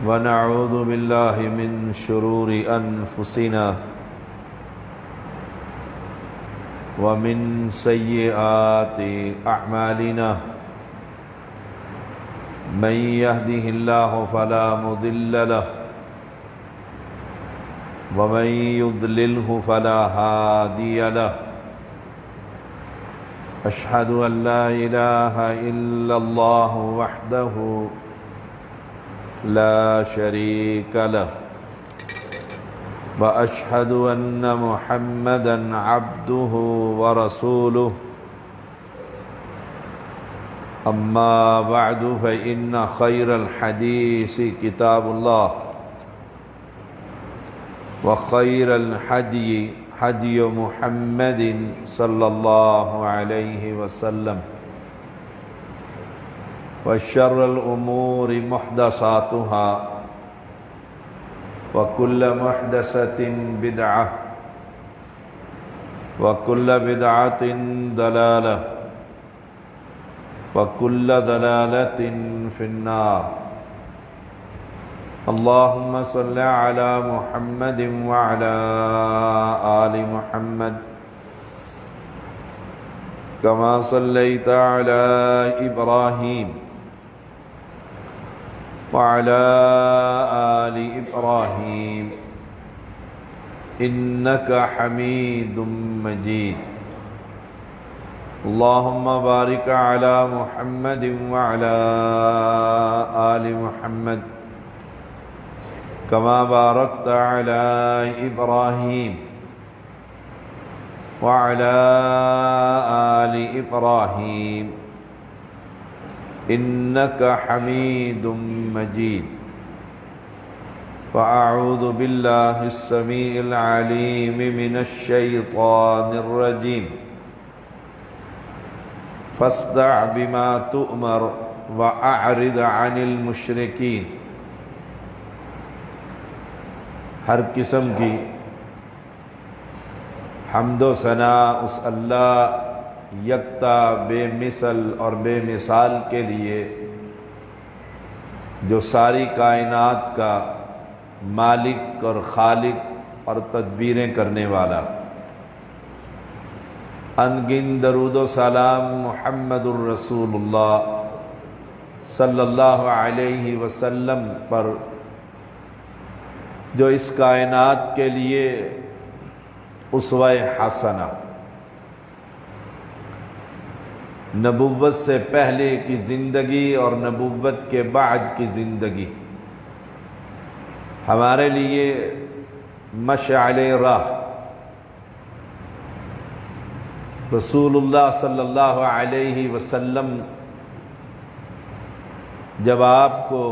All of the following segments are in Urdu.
ونعوذ بالله من شرور أنفسنا ومن سيئات أعمالنا من يهده الله فلا مضل له ومن يضلله فلا هادي له أشهد أن لا إله إلا الله وحده لا شريك له وأشهد أن محمدًا عبده ورسوله أما بعد فإن خير الحديث كتاب الله وخير الهدي هدي محمد صلى الله عليه وسلم وشر الأمور محدثاتها وكل محدثة بدعة وكل بدعة ضلالة وكل ضلالة في النار اللهم صل على محمد وعلى آل محمد كما صليت على إبراهيم وعلى آل إبراهيم إنك حميد مجيد اللهم بارك على محمد وعلى آل محمد كما باركت على إبراهيم وعلى آل إبراهيم إنك حميد مجيد وأعوذ بالله السميع العليم من الشيطان الرجيم فاصدع بما تؤمر وأعرض عن المشركين ہر قسم کی حمد و ثنا اس اللہ یکتا بے مثل اور بے مثال کے لیے جو ساری کائنات کا مالک اور خالق اور تدبیریں کرنے والا ان گن درود و سلام محمد الرسول اللہ صلی اللہ علیہ وسلم پر جو اس کائنات کے لیے اسوہ حسنہ نبوت سے پہلے کی زندگی اور نبوت کے بعد کی زندگی ہمارے لیے مشعل راہ رسول اللہ صلی اللہ علیہ وسلم جب آپ کو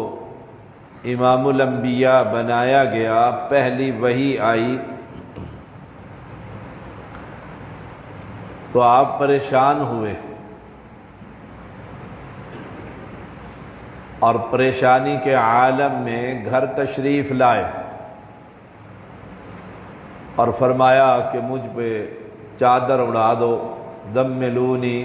امام الانبیاء بنایا گیا پہلی وحی آئی تو آپ پریشان ہوئے اور پریشانی کے عالم میں گھر تشریف لائے اور فرمایا کہ مجھ پہ چادر اڑا دو دملونی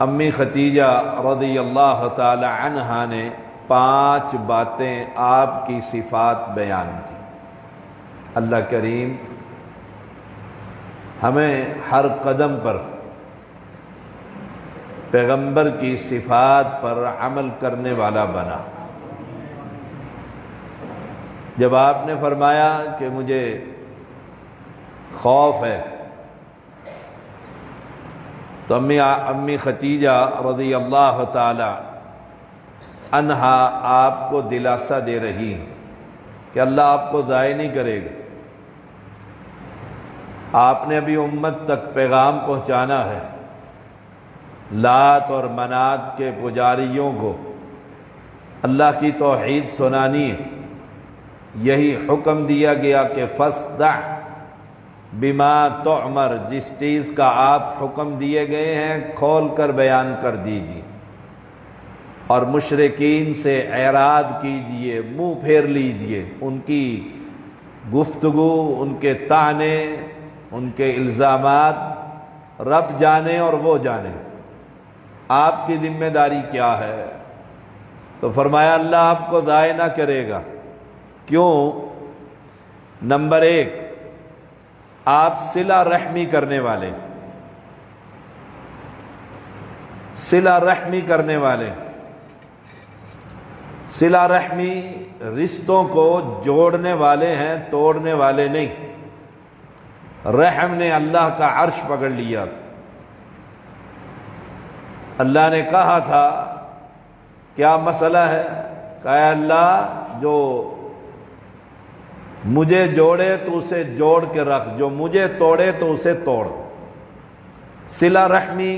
امی ختیجہ رضی اللہ تعالی عنہا نے 5 باتیں آپ کی صفات بیان کی۔ اللہ کریم ہمیں ہر قدم پر پیغمبر کی صفات پر عمل کرنے والا بنا۔ جب آپ نے فرمایا کہ مجھے خوف ہے تو امی ختیجہ رضی اللہ تعالی عنہا آپ کو دلاسا دے رہی ہیں کہ اللہ آپ کو ضائع نہیں کرے گا، آپ نے ابھی امت تک پیغام پہنچانا ہے، لات اور منات کے پجاریوں کو اللہ کی توحید سنانی ہے۔ یہی حکم دیا گیا کہ فاصدع بما تؤمر، جس چیز کا آپ حکم دیے گئے ہیں کھول کر بیان کر دیجیے، اور مشرکین سے اعراض کیجیے، منہ پھیر لیجیے، ان کی گفتگو، ان کے طعنے، ان کے الزامات رب جانے اور وہ جانے۔ آپ کی ذمہ داری کیا ہے؟ تو فرمایا اللہ آپ کو ضائع نہ کرے گا۔ کیوں؟ نمبر ایک، آپ صلہ رحمی کرنے والے، صلہ رحمی کرنے والے۔ صلہ رحمی رشتوں کو جوڑنے والے ہیں، توڑنے والے نہیں۔ رحم نے اللہ کا عرش پکڑ لیا تھا۔ اللہ نے کہا تھا کیا مسئلہ ہے؟ کہا اللہ جو مجھے جوڑے تو اسے جوڑ کے رکھ، جو مجھے توڑے تو اسے توڑ۔ صلہ رحمی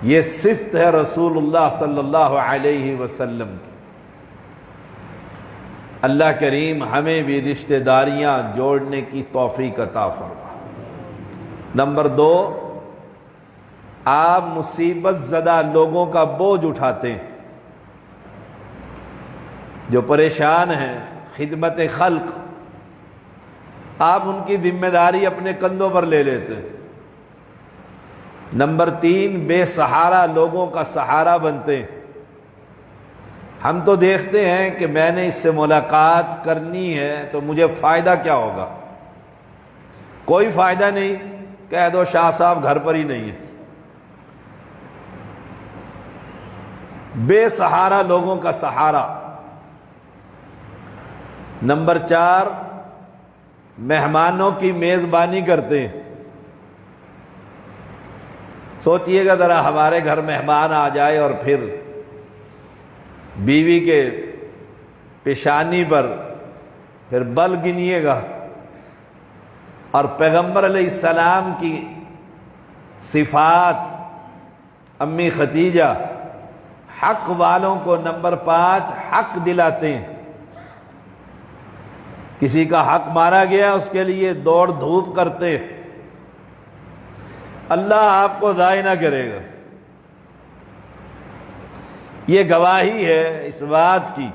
یہ صفت ہے رسول اللہ صلی اللہ علیہ وسلم کی۔ اللہ کریم ہمیں بھی رشتہ داریاں جوڑنے کی توفیق عطا فرما۔ نمبر دو، آپ مصیبت زدہ لوگوں کا بوجھ اٹھاتے ہیں، جو پریشان ہیں، خدمت خلق، آپ ان کی ذمہ داری اپنے کندھوں پر لے لیتے ہیں۔ نمبر تین، بے سہارا لوگوں کا سہارا بنتے ہیں۔ ہم تو دیکھتے ہیں کہ میں نے اس سے ملاقات کرنی ہے تو مجھے فائدہ کیا ہوگا؟ کوئی فائدہ نہیں، کہہ دو شاہ صاحب گھر پر ہی نہیں ہے۔ بے سہارا لوگوں کا سہارا۔ نمبر چار، مہمانوں کی میزبانی کرتے ہیں۔ سوچئے گا ذرا، ہمارے گھر مہمان آ جائے اور پھر بیوی کے پیشانی پر پھر بل گنیے گا، اور پیغمبر علیہ السلام کی صفات امی ختیجہ حق والوں کو نمبر 5 حق دلاتے ہیں۔ کسی کا حق مارا گیا اس کے لیے دوڑ دھوپ کرتے ہیں۔ اللہ آپ کو ضائع نہ کرے گا۔ یہ گواہی ہے اس بات کی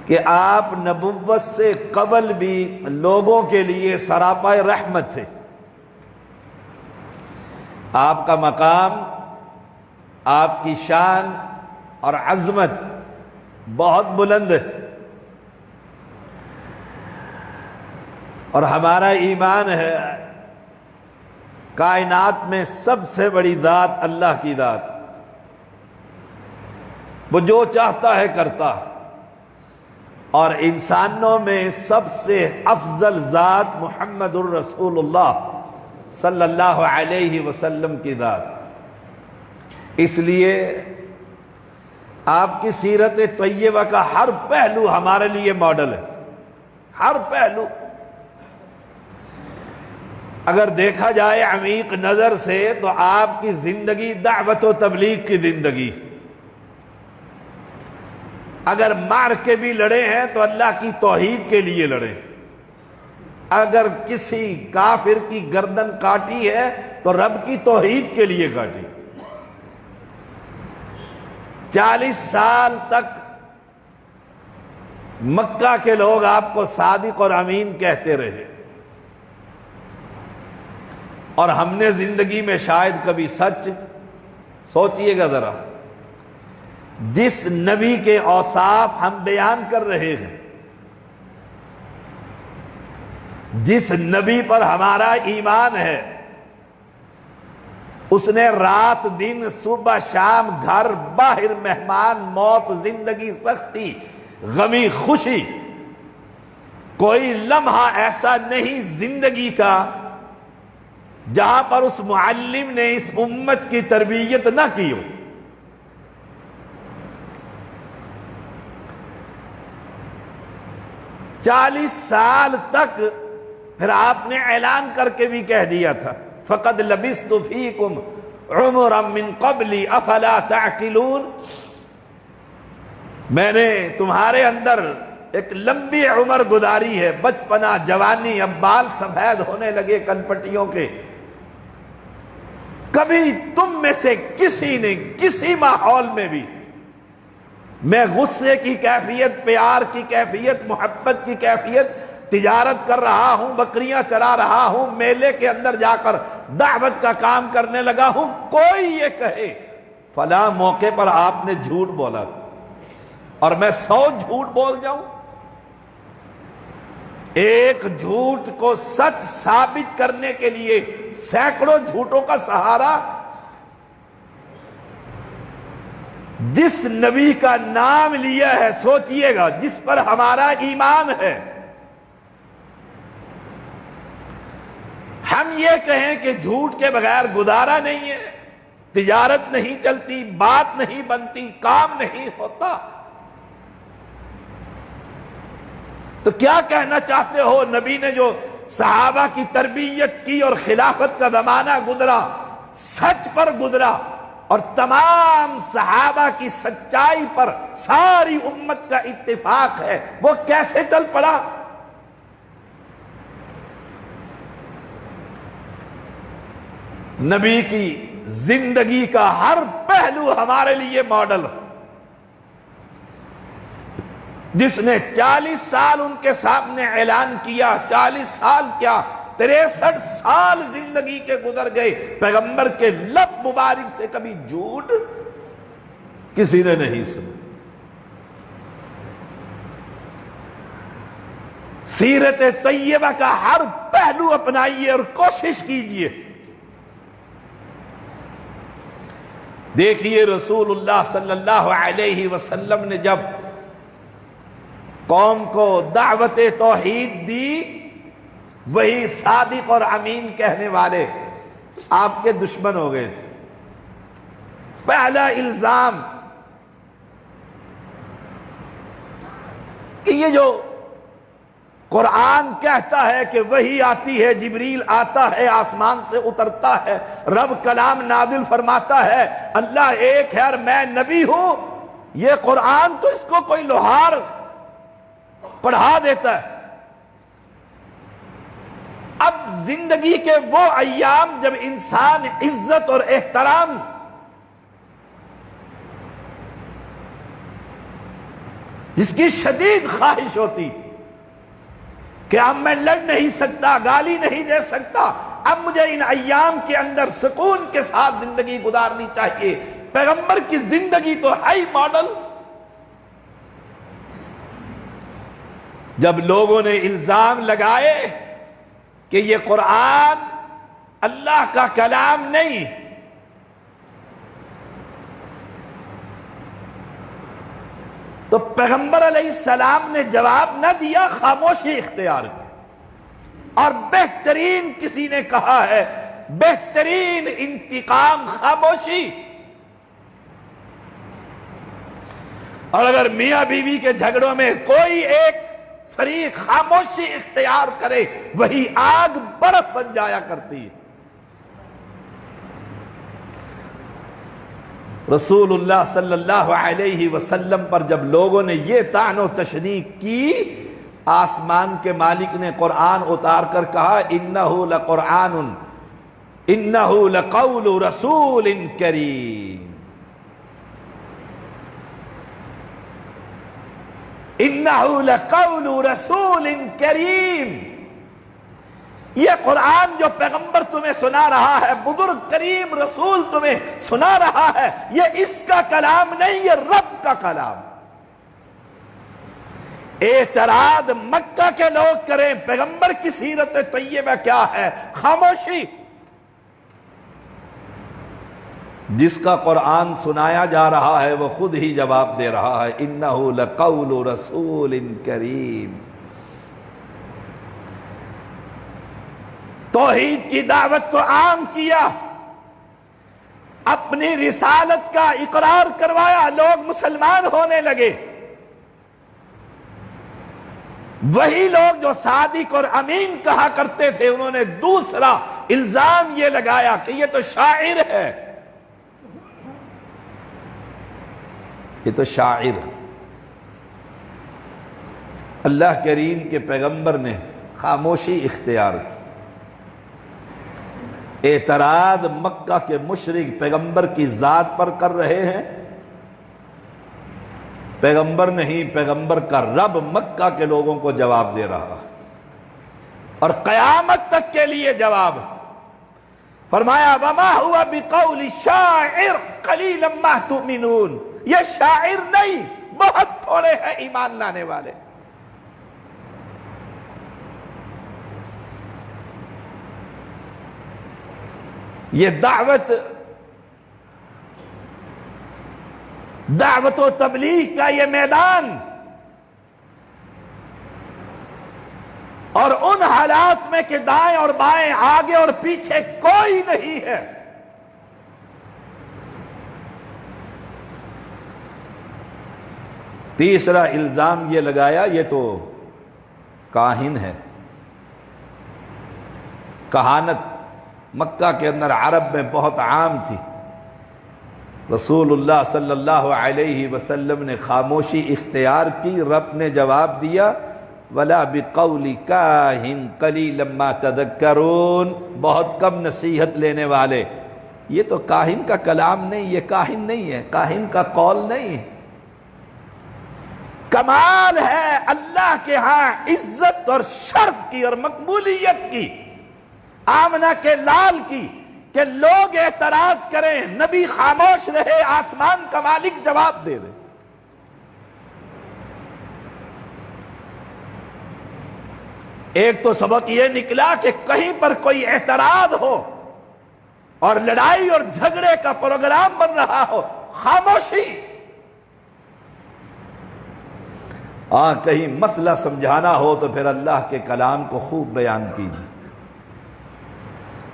کہ آپ نبوت سے قبل بھی لوگوں کے لیے سراپائے رحمت تھے۔ آپ کا مقام، آپ کی شان اور عظمت بہت بلند ہے، اور ہمارا ایمان ہے کائنات میں سب سے بڑی ذات اللہ کی ذات، وہ جو چاہتا ہے کرتا، اور انسانوں میں سب سے افضل ذات محمد الرسول اللہ صلی اللہ علیہ وسلم کی ذات۔ اس لیے آپ کی سیرت طیبہ کا ہر پہلو ہمارے لیے ماڈل ہے، ہر پہلو۔ اگر دیکھا جائے عمیق نظر سے تو آپ کی زندگی دعوت و تبلیغ کی زندگی۔ اگر مار کے بھی لڑے ہیں تو اللہ کی توحید کے لیے لڑے، اگر کسی کافر کی گردن کاٹی ہے تو رب کی توحید کے لیے کاٹی۔ 40 سال تک مکہ کے لوگ آپ کو صادق اور امین کہتے رہے، اور ہم نے زندگی میں شاید کبھی سچ، سوچئے گا ذرا، جس نبی کے اوصاف ہم بیان کر رہے ہیں، جس نبی پر ہمارا ایمان ہے، اس نے رات دن صبح شام گھر باہر مہمان موت زندگی سختی غمی خوشی کوئی لمحہ ایسا نہیں زندگی کا جہاں پر اس معلم نے اس امت کی تربیت نہ کی ہو۔ چالیس سال تک پھر آپ نے اعلان کر کے بھی کہہ دیا تھا فَقَدْ لَبِثْتُ فِيكُمْ عُمُرًا مِّن قَبْلِ أَفَلَا تَعْقِلُونَ، میں نے تمہارے اندر ایک لمبی عمر گزاری ہے، بچپنا جوانی، اب بال سفید ہونے لگے کن پٹیوں کے، کبھی تم میں سے کسی نے کسی ماحول میں بھی میں غصے کی کیفیت، پیار کی کیفیت، محبت کی کیفیت، تجارت کر رہا ہوں، بکریاں چرا رہا ہوں، میلے کے اندر جا کر دعوت کا کام کرنے لگا ہوں، کوئی یہ کہے فلاں موقع پر آپ نے جھوٹ بولا تھا اور میں 100 جھوٹ بول جاؤں؟ ایک جھوٹ کو سچ ثابت کرنے کے لیے سینکڑوں جھوٹوں کا سہارا؟ جس نبی کا نام لیا ہے، سوچئے گا، جس پر ہمارا ایمان ہے، ہم یہ کہیں کہ جھوٹ کے بغیر گزارا نہیں ہے، تجارت نہیں چلتی، بات نہیں بنتی، کام نہیں ہوتا، تو کیا کہنا چاہتے ہو؟ نبی نے جو صحابہ کی تربیت کی اور خلافت کا زمانہ گزرا، سچ پر گزرا، اور تمام صحابہ کی سچائی پر ساری امت کا اتفاق ہے، وہ کیسے چل پڑا؟ نبی کی زندگی کا ہر پہلو ہمارے لیے ماڈل، جس نے 40 سال ان کے سامنے اعلان کیا، 40 سال کیا 63 سال زندگی کے گزر گئے، پیغمبر کے لب مبارک سے کبھی جھوٹ کسی نے نہیں سنا۔ سیرت طیبہ کا ہر پہلو اپنائیے اور کوشش کیجئے۔ دیکھیے رسول اللہ صلی اللہ علیہ وسلم نے جب قوم کو دعوت توحید دی، وہی صادق اور امین کہنے والے آپ کے دشمن ہو گئے تھے۔ پہلا الزام کہ یہ جو قرآن کہتا ہے کہ وحی آتی ہے، جبریل آتا ہے، آسمان سے اترتا ہے، رب کلام نازل فرماتا ہے، اللہ ایک ہے اور میں نبی ہوں، یہ قرآن تو اس کو کوئی لوہار پڑھا دیتا ہے۔ اب زندگی کے وہ ایام جب انسان عزت اور احترام جس کی شدید خواہش ہوتی کہ اب میں لڑ نہیں سکتا، گالی نہیں دے سکتا، اب مجھے ان ایام کے اندر سکون کے ساتھ زندگی گزارنی چاہیے۔ پیغمبر کی زندگی تو ہے ہی ماڈل۔ جب لوگوں نے الزام لگائے کہ یہ قرآن اللہ کا کلام نہیں، تو پیغمبر علیہ السلام نے جواب نہ دیا، خاموشی اختیار کی۔ اور بہترین کسی نے کہا ہے، بہترین انتقام خاموشی۔ اور اگر میاں بیوی کے جھگڑوں میں کوئی ایک فریق خاموشی اختیار کرے، وہی آگ برف بن جایا کرتی ہے۔ رسول اللہ صلی اللہ علیہ وسلم پر جب لوگوں نے یہ طعن و تشنیع کی، آسمان کے مالک نے قرآن اتار کر کہا انہ لقرآن انہ لقول رسول کریم، انہ لقول رسول کریم، یہ قرآن جو پیغمبر تمہیں سنا رہا ہے، بزرگ کریم رسول تمہیں سنا رہا ہے، یہ اس کا کلام نہیں، یہ رب کا کلام۔ اعتراض مکہ کے لوگ کریں، پیغمبر کی سیرت طیبہ کیا ہے؟ خاموشی۔ جس کا قرآن سنایا جا رہا ہے وہ خود ہی جواب دے رہا ہے، انہ لقول رسول کریم۔ توحید کی دعوت کو عام کیا، اپنی رسالت کا اقرار کروایا، لوگ مسلمان ہونے لگے۔ وہی لوگ جو صادق اور امین کہا کرتے تھے، انہوں نے دوسرا الزام یہ لگایا کہ یہ تو شاعر ہے، یہ تو شاعر۔ اللہ کریم کے پیغمبر نے خاموشی اختیار کی۔ اعتراض مکہ کے مشرک پیغمبر کی ذات پر کر رہے ہیں، پیغمبر نہیں، پیغمبر کا رب مکہ کے لوگوں کو جواب دے رہا ہے، اور قیامت تک کے لیے جواب۔ فرمایا وما ہوا بقول شاعر قلیلا ما تؤمنون، یہ شاعر نہیں، بہت تھوڑے ہیں ایمان لانے والے۔ یہ دعوت و تبلیغ کا یہ میدان، اور ان حالات میں کہ دائیں اور بائیں، آگے اور پیچھے کوئی نہیں ہے، تیسرا الزام یہ لگایا یہ تو کاہن ہے۔ کہانت مکہ کے اندر عرب میں بہت عام تھی، رسول اللہ صلی اللہ علیہ وسلم نے خاموشی اختیار کی، رب نے جواب دیا وَلَا بِقَوْلِ كَاهٍ قَلِيلًا مَا تَذَكَّرُونَ، بہت کم نصیحت لینے والے۔ یہ تو کاہن کا کلام نہیں، یہ کاہن نہیں ہے، کاہن کا قول نہیں ہے۔ کمال ہے اللہ کے ہاں عزت اور شرف کی اور مقبولیت کی، آمنہ کے لال کی، کہ لوگ اعتراض کریں، نبی خاموش رہے، آسمان کا مالک جواب دے دے۔ ایک تو سبق یہ نکلا کہ کہیں پر کوئی اعتراض ہو اور لڑائی اور جھگڑے کا پروگرام بن رہا ہو، خاموشی۔ کہیں مسئلہ سمجھانا ہو تو پھر اللہ کے کلام کو خوب بیان کیجیے۔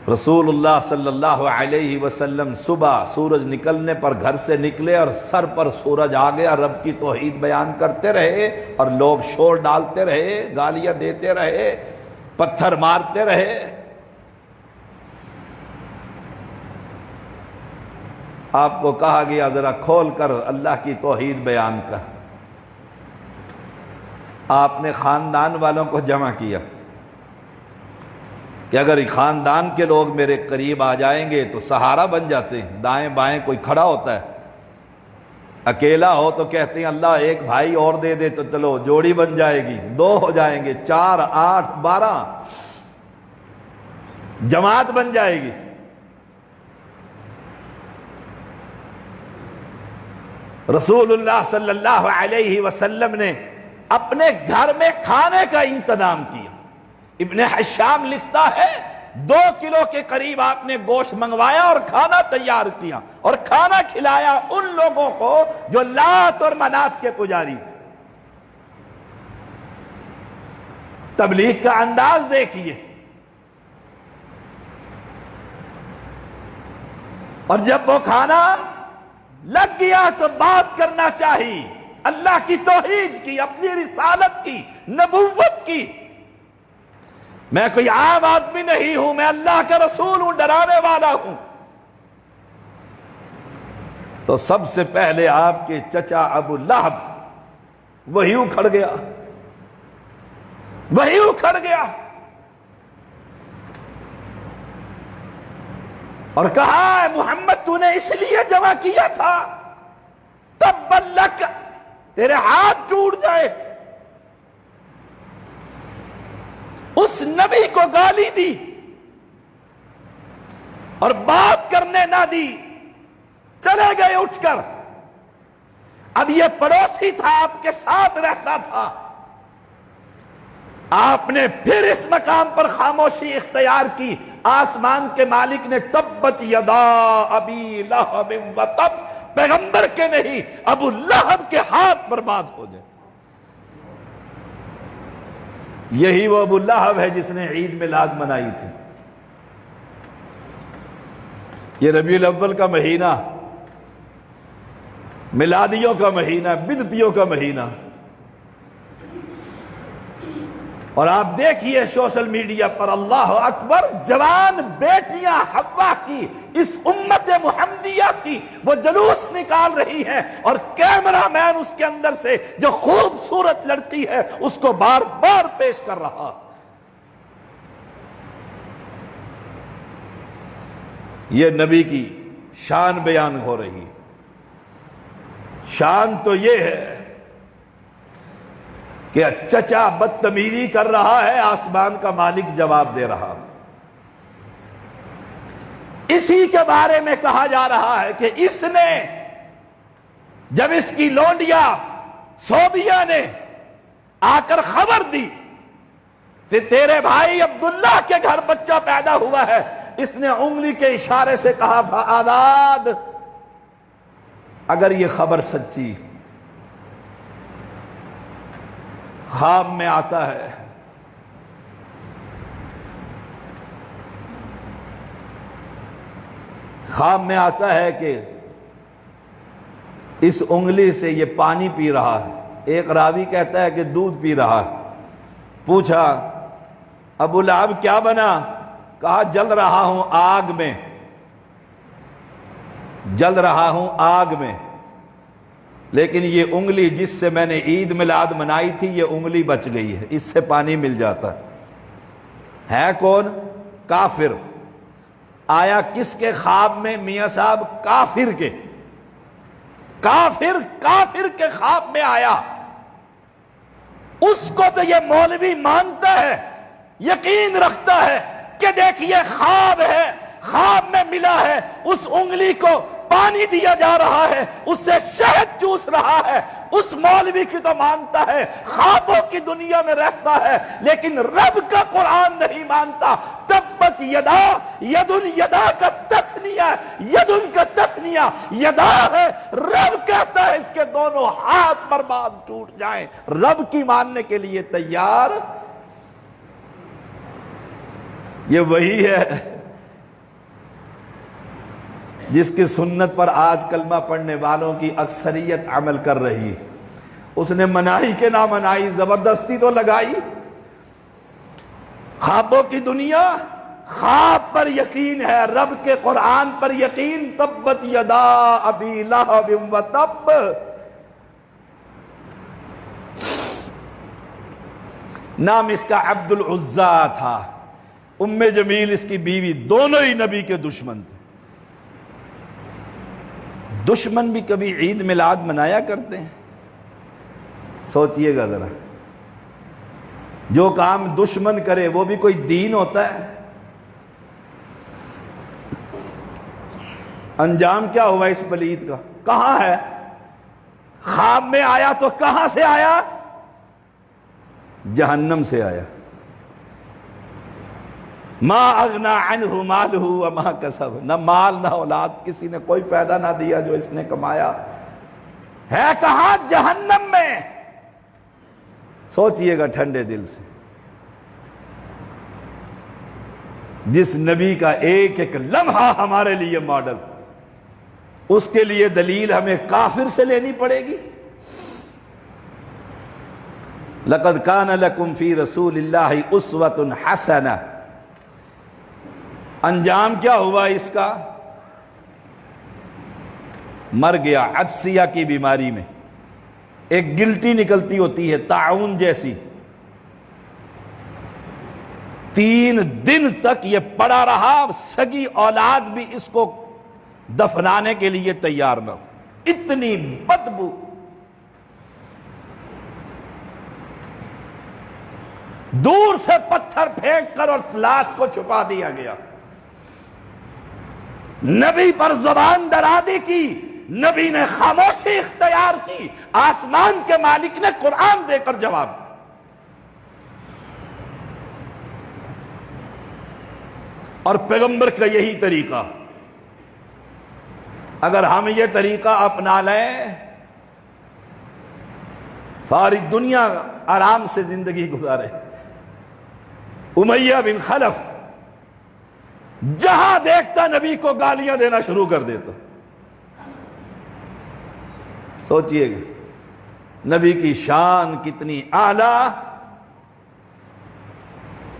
رسول اللہ صلی اللہ علیہ وسلم صبح سورج نکلنے پر گھر سے نکلے اور سر پر سورج آ گیا، رب کی توحید بیان کرتے رہے اور لوگ شور ڈالتے رہے، گالیاں دیتے رہے، پتھر مارتے رہے۔ آپ کو کہا گیا ذرا کھول کر اللہ کی توحید بیان کر۔ آپ نے خاندان والوں کو جمع کیا کہ اگر خاندان کے لوگ میرے قریب آ جائیں گے تو سہارا بن جاتے ہیں، دائیں بائیں کوئی کھڑا ہوتا ہے، اکیلا ہو تو کہتے ہیں اللہ ایک بھائی اور دے دے تو چلو جوڑی بن جائے گی، 2 ہو جائیں گے، 4 8 12 جماعت بن جائے گی۔ رسول اللہ صلی اللہ علیہ وسلم نے اپنے گھر میں کھانے کا انتظام کیا۔ ابن حشام لکھتا ہے 2 کلو کے قریب آپ نے گوشت منگوایا اور کھانا تیار کیا اور کھانا کھلایا ان لوگوں کو جو لات اور منات کے پجاری تھے۔ تبلیغ کا انداز دیکھیے۔ اور جب وہ کھانا لگ گیا تو بات کرنا چاہیے، اللہ کی توحید کی، اپنی رسالت کی، نبوت کی۔ میں کوئی عام آدمی نہیں ہوں، میں اللہ کا رسول ہوں، ڈرانے والا ہوں۔ تو سب سے پہلے آپ کے چچا ابو لہب وہی اکھڑ گیا، وہی اکھڑ گیا اور کہا محمد تو نے اس لیے جمع کیا تھا، تبا لک، تیرے ہاتھ ٹوٹ جائے۔ اس نبی کو گالی دی اور بات کرنے نہ دی، چلے گئے اٹھ کر۔ اب یہ پڑوسی تھا، آپ کے ساتھ رہتا تھا، آپ نے پھر اس مقام پر خاموشی اختیار کی۔ آسمان کے مالک نے تبت یدا ابی لہب وتب، پیغمبر کے نہیں، ابو لہب کے ہاتھ برباد ہو جائے۔ یہی وہ ابو لہب ہے جس نے عید میلاد منائی تھی۔ یہ ربیع الاول کا مہینہ، میلادیوں کا مہینہ، بدعتیوں کا مہینہ، اور آپ دیکھیے سوشل میڈیا پر اللہ اکبر، جوان بیٹیاں حوا کی، اس امت محمدیہ کی وہ جلوس نکال رہی ہیں، اور کیمرہ مین اس کے اندر سے جو خوبصورت لڑکی ہے اس کو بار بار پیش کر رہا۔ یہ نبی کی شان بیان ہو رہی ہے۔ شان تو یہ ہے کہ چچا بدتمیزی کر رہا ہے، آسمان کا مالک جواب دے رہا۔ اسی کے بارے میں کہا جا رہا ہے کہ اس نے جب اس کی لونڈیا صوبیہ نے آ کر خبر دی کہ تیرے بھائی عبداللہ کے گھر بچہ پیدا ہوا ہے، اس نے انگلی کے اشارے سے کہا تھا آزاد۔ اگر یہ خبر سچی خواب میں آتا ہے، خواب میں آتا ہے کہ اس انگلی سے یہ پانی پی رہا ہے، ایک راوی کہتا ہے کہ دودھ پی رہا ہے۔ پوچھا ابو لہب کیا بنا؟ کہا جل رہا ہوں آگ میں، جل رہا ہوں آگ میں، لیکن یہ انگلی جس سے میں نے عید میلاد منائی تھی یہ انگلی بچ گئی ہے، اس سے پانی مل جاتا ہے۔ کون؟ کافر۔ آیا کس کے خواب میں میاں صاحب؟ کافر کے۔ کافر کے خواب میں آیا۔ اس کو تو یہ مولوی مانتا ہے، یقین رکھتا ہے کہ دیکھیے خواب ہے، خواب میں ملا ہے، اس انگلی کو پانی دیا جا رہا ہے، اس سے شہد چوس رہا ہے۔ اس مولوی کی تو مانتا ہے، خوابوں کی دنیا میں رہتا ہے، لیکن رب کا قرآن نہیں مانتا۔ تبت یدا، یدن یدا کا تثنیہ، یدن کا تثنیہ یدا ہے۔ رب کہتا ہے اس کے دونوں ہاتھ برباد ٹوٹ جائیں، رب کی ماننے کے لیے تیار۔ یہ وہی ہے جس کی سنت پر آج کلمہ پڑھنے والوں کی اکثریت عمل کر رہی۔ اس نے منائی کہ نہ منائی، زبردستی تو لگائی۔ خوابوں کی دنیا، خواب پر یقین ہے، رب کے قرآن پر یقین۔ تبت یدا ابی لہب و تب۔ نام اس کا عبد العزیٰ تھا، ام جمیل اس کی بیوی، دونوں ہی نبی کے دشمن تھے۔ دشمن بھی کبھی عید میلاد منایا کرتے ہیں؟ سوچئے گا ذرا، جو کام دشمن کرے وہ بھی کوئی دین ہوتا ہے؟ انجام کیا ہوا اس پلید کا؟ کہاں ہے؟ خواب میں آیا تو کہاں سے آیا؟ جہنم سے آیا۔ ما اغنا عنہ مالہ وما کسب، نہ مال نہ اولاد، کسی نے کوئی فائدہ نہ دیا جو اس نے کمایا۔ ہے کہاں؟ جہنم میں۔ سوچئے گا ٹھنڈے دل سے، جس نبی کا ایک ایک لمحہ ہمارے لیے ماڈل، اس کے لیے دلیل ہمیں کافر سے لینی پڑے گی؟ لقد کان لکم فی رسول اللہ اسوۃ حسنہ۔ انجام کیا ہوا اس کا؟ مر گیا عدسیہ کی بیماری میں، ایک گلٹی نکلتی ہوتی ہے طاعون جیسی، 3 دن تک یہ پڑا رہا، سگی اولاد بھی اس کو دفنانے کے لیے تیار نہ ہو، اتنی بدبو۔ دور سے پتھر پھینک کر اور لاش کو چھپا دیا گیا۔ نبی پر زبان درازی کی، نبی نے خاموشی اختیار کی، آسمان کے مالک نے قرآن دے کر جواب دیا۔ اور پیغمبر کا یہی طریقہ، اگر ہم یہ طریقہ اپنا لیں، ساری دنیا آرام سے زندگی گزارے۔ امیہ بن خلف جہاں دیکھتا نبی کو گالیاں دینا شروع کر دیتا۔ سوچئے گا نبی کی شان کتنی اعلیٰ۔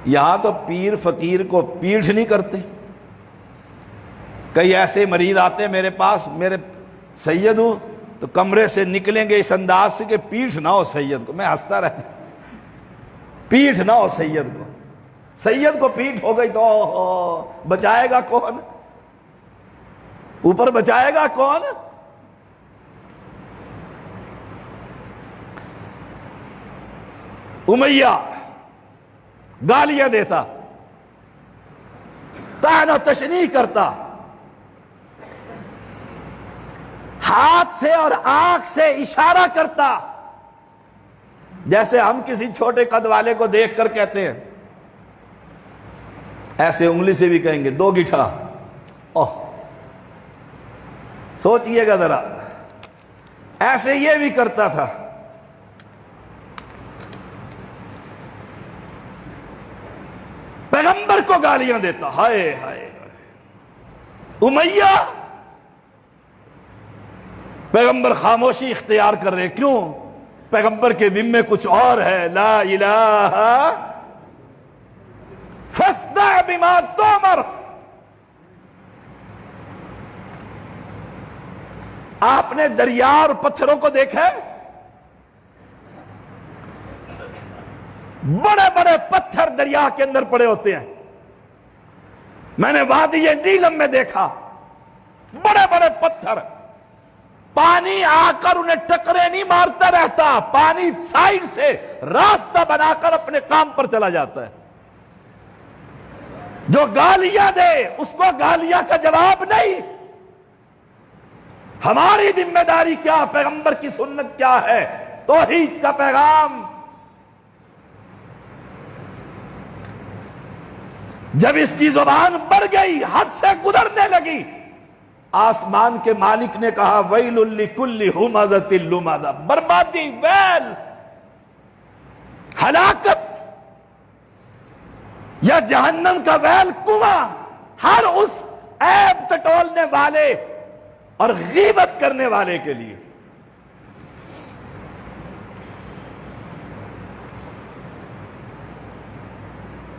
یہاں تو پیر فقیر کو پیٹھ نہیں کرتے۔ کئی ایسے مریض آتے ہیں میرے پاس، میرے سید ہوں، تو کمرے سے نکلیں گے اس انداز سے کہ پیٹھ نہ ہو سید کو۔ میں ہنستا رہتا، پیٹھ نہ ہو سید کو۔ سید کو پیٹھ ہو گئی تو بچائے گا کون؟ اوپر بچائے گا کون؟ امیہ گالیاں دیتا، طعن و تشنیع کرتا، ہاتھ سے اور آنکھ سے اشارہ کرتا، جیسے ہم کسی چھوٹے قد والے کو دیکھ کر کہتے ہیں، ایسے انگلی سے بھی کہیں گے 2 گٹھا۔ اوہ، سوچئے گا ذرا، ایسے یہ بھی کرتا تھا۔ پیغمبر کو گالیاں دیتا، ہائے ہائے۔ امیہ، پیغمبر خاموشی اختیار کر رہے، کیوں؟ پیغمبر کے ذمے کچھ اور ہے۔ لا الہ فاصدع بما تؤمر۔ آپ نے دریا اور پتھروں کو دیکھا ہے؟ بڑے بڑے پتھر دریا کے اندر پڑے ہوتے ہیں۔ میں نے وادی نیلم میں دیکھا بڑے بڑے پتھر، پانی آ کر انہیں ٹکرے نہیں مارتا رہتا، پانی سائیڈ سے راستہ بنا کر اپنے کام پر چلا جاتا ہے۔ جو گالیاں دے اس کو گالیاں کا جواب نہیں۔ ہماری ذمہ داری کیا؟ پیغمبر کی سنت کیا ہے؟ توحید کا پیغام۔ جب اس کی زبان بڑھ گئی، حد سے گزرنے لگی، آسمان کے مالک نے کہا ویل لکل ہمزۃ لمزہ، بربادی، ویل، ہلاکت یا جہنم کا ویل کنواں ہر اس عیب ٹٹولنے والے اور غیبت کرنے والے کے لیے۔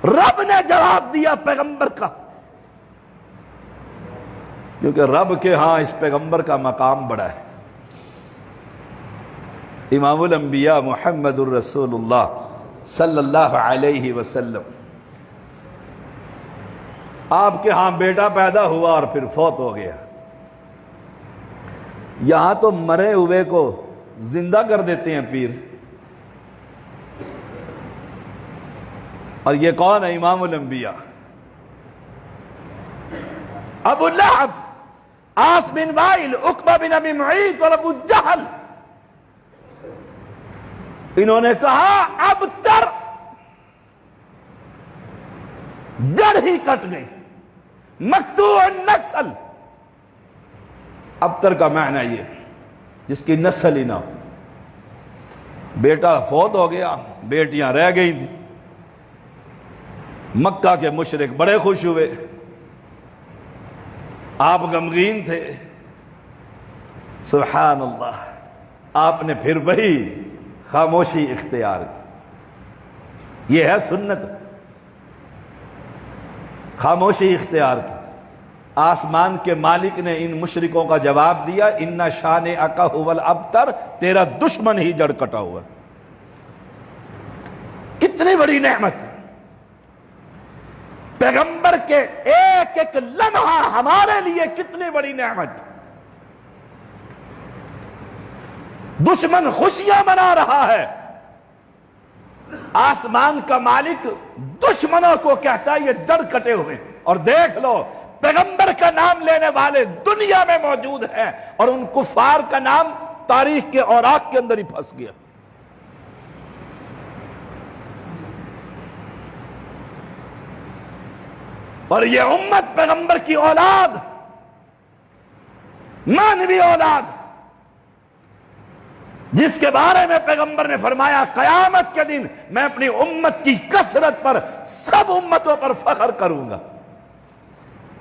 رب نے جواب دیا پیغمبر کا، کیونکہ رب کے ہاں اس پیغمبر کا مقام بڑا ہے۔ امام الانبیاء محمد الرسول اللہ صلی اللہ علیہ وسلم، آپ کے ہاں بیٹا پیدا ہوا اور پھر فوت ہو گیا۔ یہاں تو مرے ہوئے کو زندہ کر دیتے ہیں پیر، اور یہ کون ہے؟ امام الانبیاء۔ ابو لہب، عاص بن وائل، عقبہ بن ابی معیط اور ابو جہل، انہوں نے کہا اب تر جڑ ہی کٹ گئی، مقطوع النسل۔ ابتر کا معنی یہ جس کی نسل ہی نہ ہو۔ بیٹا فوت ہو گیا، بیٹیاں رہ گئی تھی۔ مکہ کے مشرک بڑے خوش ہوئے، آپ غمگین تھے۔ سبحان اللہ، آپ نے پھر وہی خاموشی اختیار کی۔ یہ ہے سنت، خاموشی اختیار کی۔ آسمان کے مالک نے ان مشرکوں کا جواب دیا، ان شانئک ھو الابتر، تیرا دشمن ہی جڑ کٹا ہوا۔ کتنی بڑی نعمت، پیغمبر کے ایک ایک لمحہ ہمارے لیے کتنی بڑی نعمت۔ دشمن خوشیاں منا رہا ہے، آسمان کا مالک دشمنوں کو کہتا ہے یہ جڑ کٹے ہوئے۔ اور دیکھ لو، پیغمبر کا نام لینے والے دنیا میں موجود ہیں، اور ان کفار کا نام تاریخ کے اوراق کے اندر ہی پھنس گیا۔ اور یہ امت پیغمبر کی اولاد، مانوی اولاد، جس کے بارے میں پیغمبر نے فرمایا قیامت کے دن میں اپنی امت کی کثرت پر سب امتوں پر فخر کروں گا۔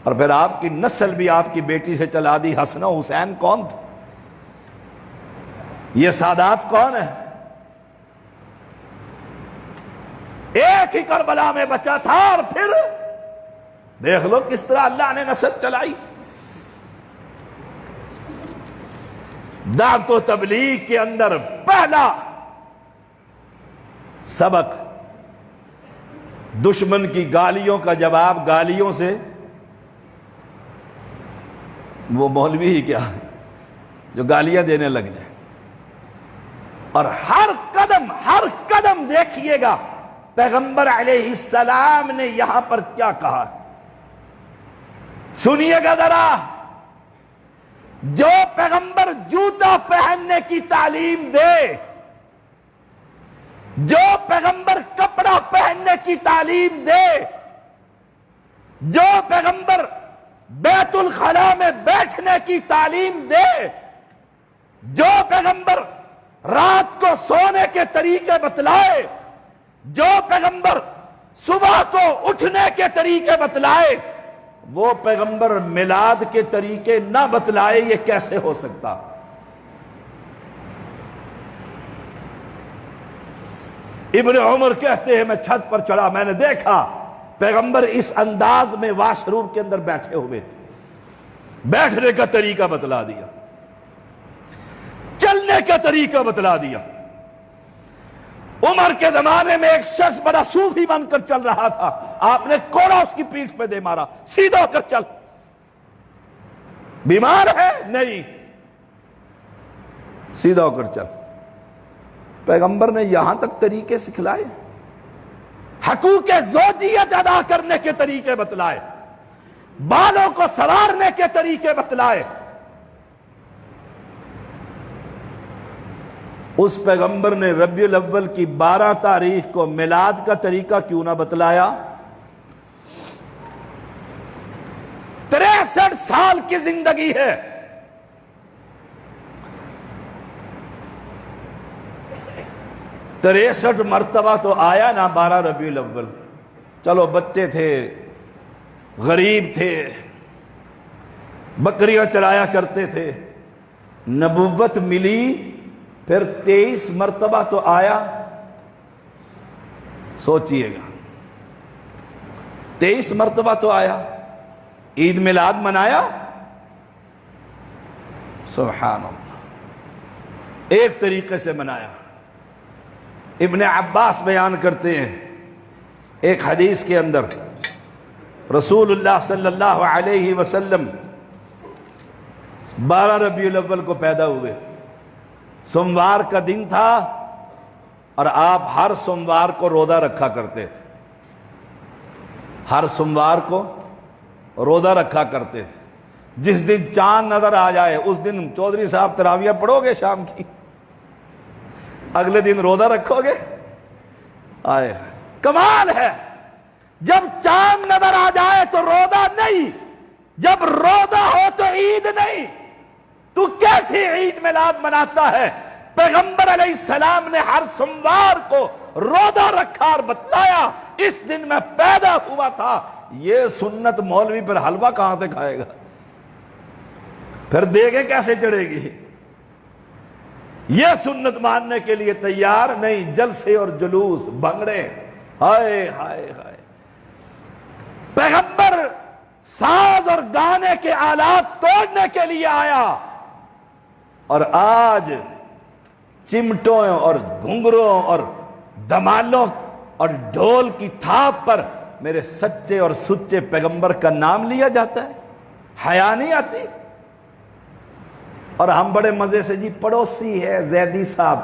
اور پھر آپ کی نسل بھی آپ کی بیٹی سے چلا دی۔ حسن و حسین کون تھے؟ یہ سادات کون ہے؟ ایک ہی کربلا میں بچا تھا، اور پھر دیکھ لو کس طرح اللہ نے نسل چلائی۔ دعوت و تبلیغ کے اندر پہلا سبق، دشمن کی گالیوں کا جواب گالیوں سے۔ وہ مولوی ہی کیا جو گالیاں دینے لگ جائے۔ اور ہر قدم دیکھیے گا پیغمبر علیہ السلام نے یہاں پر کیا کہا، سنیے گا ذرا۔ جو پیغمبر جوتا پہننے کی تعلیم دے، جو پیغمبر کپڑا پہننے کی تعلیم دے، جو پیغمبر بیت الخلاء میں بیٹھنے کی تعلیم دے، جو پیغمبر رات کو سونے کے طریقے بتلائے، جو پیغمبر صبح کو اٹھنے کے طریقے بتلائے، وہ پیغمبر میلاد کے طریقے نہ بتلائے، یہ کیسے ہو سکتا؟ ابن عمر کہتے ہیں میں چھت پر چڑھا، میں نے دیکھا پیغمبر اس انداز میں واش روم کے اندر بیٹھے ہوئے تھے، بیٹھنے کا طریقہ بتلا دیا، چلنے کا طریقہ بتلا دیا۔ عمر کے زمانے میں ایک شخص بڑا صوفی بن کر چل رہا تھا، آپ نے کوڑا اس کی پیٹھ پہ دے مارا، سیدھا ہو کر چل۔ بیمار ہے؟ نہیں، سیدھا ہو کر چل۔ پیغمبر نے یہاں تک طریقے سکھلائے، حقوق زوجیت ادا کرنے کے طریقے بتلائے، بالوں کو سنوارنے کے طریقے بتلائے۔ اس پیغمبر نے ربیع الاول کی 12 تاریخ کو میلاد کا طریقہ کیوں نہ بتلایا؟ 63 سال کی زندگی ہے، تریسٹھ مرتبہ تو آیا نا 12 ربیع الاول۔ چلو بچے تھے، غریب تھے، بکریاں چرایا کرتے تھے، نبوت ملی پھر 23 مرتبہ تو آیا۔ سوچئے گا 23 مرتبہ تو آیا، عید میلاد منایا؟ سبحان اللہ، ایک طریقے سے منایا۔ ابن عباس بیان کرتے ہیں ایک حدیث کے اندر، رسول اللہ صلی اللہ علیہ وسلم 12 ربیع الاول کو پیدا ہوئے، سوموار کا دن تھا اور آپ ہر سوموار کو روزہ رکھا کرتے تھے، ہر سوموار کو روزہ رکھا کرتے تھے۔ جس دن چاند نظر آ جائے اس دن چودھری صاحب تراویح پڑھو گے شام کی، اگلے دن روزہ رکھو گے؟ آئے کمال ہے، جب چاند نظر آ جائے تو روزہ نہیں، جب روزہ ہو تو عید نہیں، تو کیسی عید میلاد مناتا ہے؟ پیغمبر علیہ السلام نے ہر سوموار کو روزہ رکھا اور بتلایا اس دن میں پیدا ہوا تھا۔ یہ سنت مولوی پر حلوہ کہاں سے کھائے گا؟ پھر دیگیں کیسے چڑھے گی؟ یہ سنت ماننے کے لیے تیار نہیں، جلسے اور جلوس، بھنگڑے، ہائے ہائے ہائے۔ پیغمبر ساز اور گانے کے آلات توڑنے کے لیے آیا، اور آج چمٹوں اور گھنگروں اور دمالوں اور ڈھول کی تھاپ پر میرے سچے اور سچے پیغمبر کا نام لیا جاتا ہے۔ حیا نہیں آتی؟ اور ہم بڑے مزے سے، جی پڑوسی ہے زیدی صاحب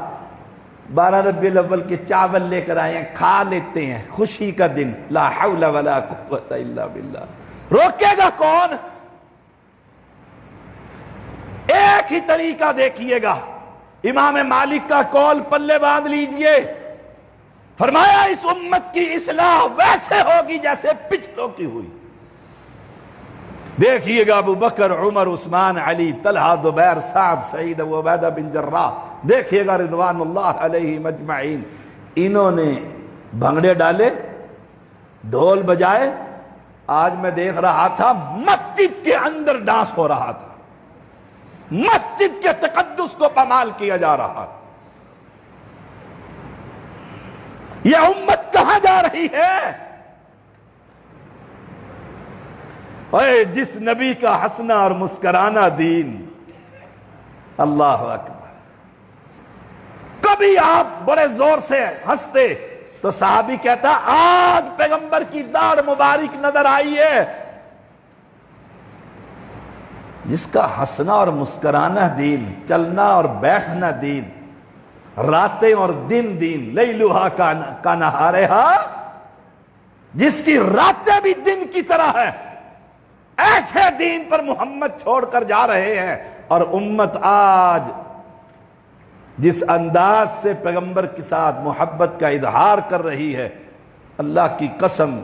12 ربیع الاول کے چاول لے کر آئے ہیں، کھا لیتے ہیں، خوشی کا دن، لا حول ولا قوت الا باللہ۔ روکے گا کون؟ ایک ہی طریقہ دیکھیے گا، امام مالک کا قول پلے باندھ لیجئے، فرمایا اس امت کی اصلاح ویسے ہوگی جیسے پچھلوں کی ہوئی۔ دیکھیے گا ابو بکر، عمر، عثمان، علی، طلحہ، زبیر، سعد، سعید، ابو عبیدہ بن جراح، دیکھیے گا رضوان اللہ علیہم اجمعین، انہوں نے بھنگڑے ڈالے، ڈھول بجائے۔ آج میں دیکھ رہا تھا مسجد کے اندر ڈانس ہو رہا تھا، مسجد کے تقدس کو پامال کیا جا رہا تھا۔ یہ امت کہاں جا رہی ہے؟ اے جس نبی کا ہنسنا اور مسکرانا دین، اللہ اکبر۔ کبھی آپ بڑے زور سے ہنستے تو صحابی کہتا آج پیغمبر کی داڑھ مبارک نظر آئی ہے۔ جس کا ہنسنا اور مسکرانا دین، چلنا اور بیٹھنا دین، راتیں اور دن دین، لیلھا کا نہارھا، جس کی راتیں بھی دن کی طرح ہے، ایسے دین پر محمد چھوڑ کر جا رہے ہیں۔ اور امت آج جس انداز سے پیغمبر کے ساتھ محبت کا اظہار کر رہی ہے، اللہ کی قسم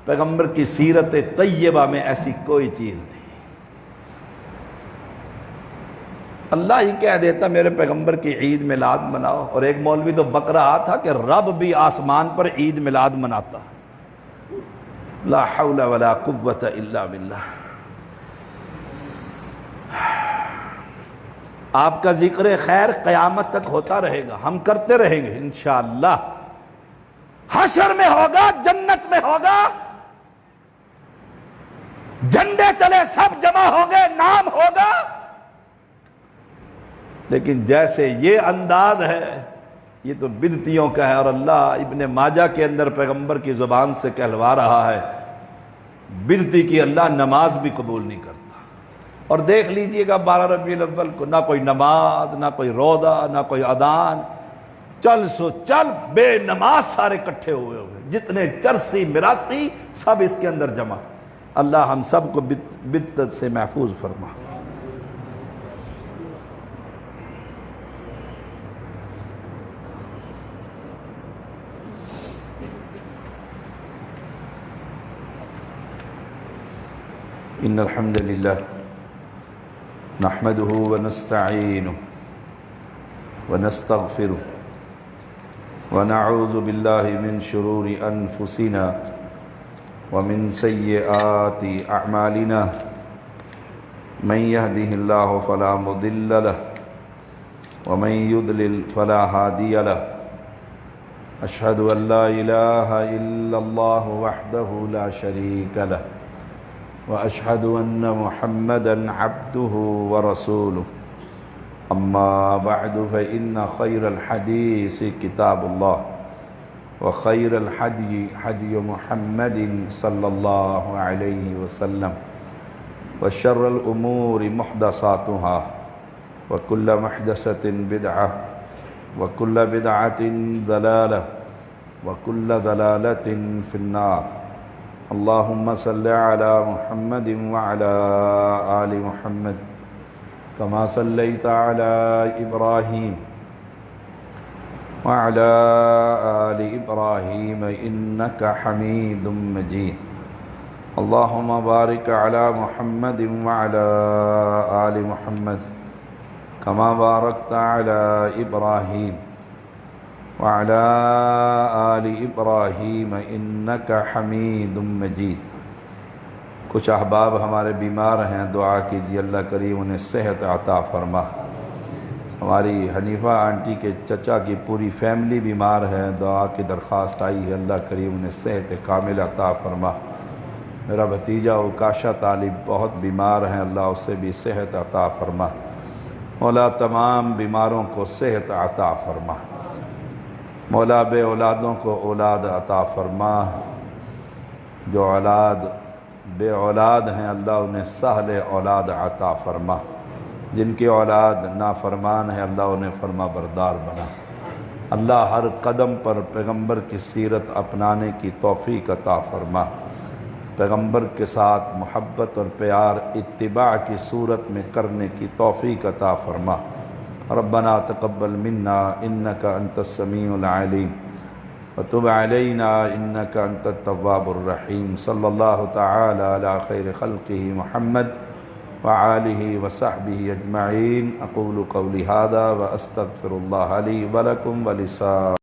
پیغمبر کی سیرت طیبہ میں ایسی کوئی چیز نہیں۔ اللہ ہی کہہ دیتا میرے پیغمبر کی عید میلاد مناؤ، اور ایک مولوی تو بک رہا تھا کہ رب بھی آسمان پر عید میلاد مناتا۔ لا حول ولا قوت الا باللہ۔ آپ کا ذکر خیر قیامت تک ہوتا رہے گا، ہم کرتے رہیں گے انشاءاللہ۔ حشر میں ہوگا، جنت میں ہوگا، جھنڈے تلے سب جمع ہوں گے، نام ہوگا۔ لیکن جیسے یہ انداز ہے یہ تو بدعتیوں کا ہے، اور اللہ ابن ماجہ کے اندر پیغمبر کی زبان سے کہلوا رہا ہے بدعتی کی اللہ نماز بھی قبول نہیں کرتا۔ اور دیکھ لیجئے گا 12 ربیع الاول کو نہ کوئی نماز، نہ کوئی روزہ، نہ کوئی اذان، چل سو چل بے نماز سارے اکٹھے ہوئے جتنے چرسی مراسی سب اس کے اندر جمع۔ اللہ ہم سب کو بدعت سے محفوظ فرما۔ ان الحمد للہ نحمده ونستعینه ونستغفره ونعوذ باللہ من شرور انفسنا ومن سیئات اعمالنا من يهده الله فلا مضل له ومن يضلل فلا هادي له اشهد ان لا اله الا الله وحده لا شريك له وأشهد أن محمدًا عبده ورسوله أما بعد فإن خير الحديث كتاب الله وخير الحدي حدي محمد صلى الله عليه وسلم وشر الأمور محدثاتها وكل محدثة بدعة وكل بدعة ضلالة وكل ضلالة في النار اللهم صل على محمد وعلى آل محمد كما صليت على إبراهيم وعلى آل إبراهيم إنك حميد مجيد اللهم بارك على محمد وعلى آل محمد كما باركت على إبراهيم وعلى آل ابراہیم انک حمید مجید۔ کچھ احباب ہمارے بیمار ہیں، دعا کیجیے اللہ کریم انہیں صحت عطا فرما۔ ہماری حنیفہ آنٹی کے چچا کی پوری فیملی بیمار ہے، دعا کی درخواست آئی ہے اللہ کریم انہیں صحت کامل عطا فرما۔ میرا بھتیجا عکاشہ طالب بہت بیمار ہیں، اللہ اسے بھی صحت عطا فرما۔ مولا تمام بیماروں کو صحت عطا فرما۔ مولا بے اولادوں کو اولاد عطا فرما، جو بے اولاد ہیں اللہ انہیں سہل اولاد عطا فرما، جن کی اولاد نافرمان ہے اللہ انہیں فرما بردار بنا۔ اللہ ہر قدم پر پیغمبر کی سیرت اپنانے کی توفیق عطا فرما، پیغمبر کے ساتھ محبت اور پیار اتباع کی صورت میں کرنے کی توفیق عطا فرما۔ ربنا تقبل منا انك انت السميع العليم وتب علينا انك انت التواب الرحيم صلى الله تعالى على خير خلقه محمد وآله وصحبه اجمعين۔ اقول قولي هذا واستغفر الله لي ولكم ولسائر